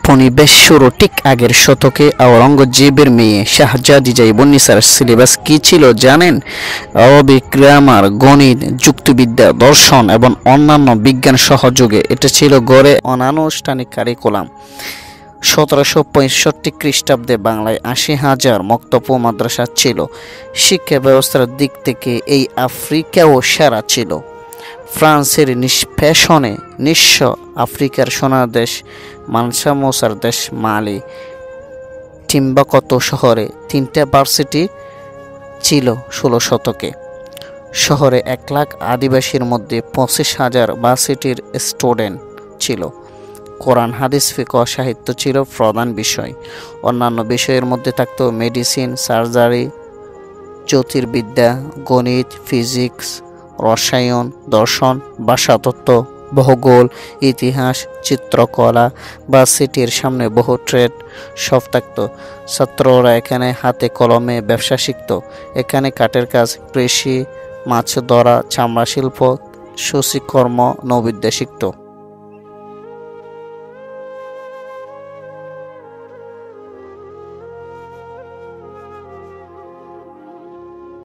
উপনিবেশ শুরু ঠিক আগের শতকে আওরঙ্গজেবের মেয়ে শাহজাদি জাইবুন্নিসার সিলেবাস কী ছিল জানেন? আরবিক গ্রামার, গণিত, যুক্তিবিদ্যা, দর্শন এবং অন্যান্য বিজ্ঞান সহযোগে এটা ছিল গড়ে অনানুষ্ঠানিক কারিকুলাম। 1765 খ্রিস্টাব্দে বাংলায় 80,000 মক্তব ও মাদ্রাসা ছিল। শিক্ষা ব্যবস্থার দিক থেকে এই আফ্রিকাও সেরা ছিল। ফ্রান্সের নিষ্পেষণে নিঃস্ব আফ্রিকার সোনার দেশ মানসা মৌসার দেশ মালি টিম্বাকতো শহরে 3টা ভার্সিটি ছিল 16 শতকে। শহরে 1 লাখ আদিবাসীর মধ্যে 25,000 ভার্সিটির স্টুডেন্ট ছিল। কোরআন, হাদিস, ফিকহ, সাহিত্য ছিল প্রধান বিষয়। অন্যান্য বিষয়ের মধ্যে থাকত মেডিসিন, সার্জারি, জ্যোতির্বিদ্যা, গণিত, ফিজিক্স, রসায়ন, দর্শন, ভাষাতত্ত্ব, ভূগোল, ইতিহাস, চিত্রকলা। ভার্সিটির সামনে বহু ট্রেড সব থাকত। ছাত্ররা এখানে হাতে কলমে ব্যবসা শিখত। এখানে কাঠের কাজ, কৃষি, মাছ ধরা, চামড়া শিল্প, সূচিকর্ম, নৌবিদ্যা শিখত।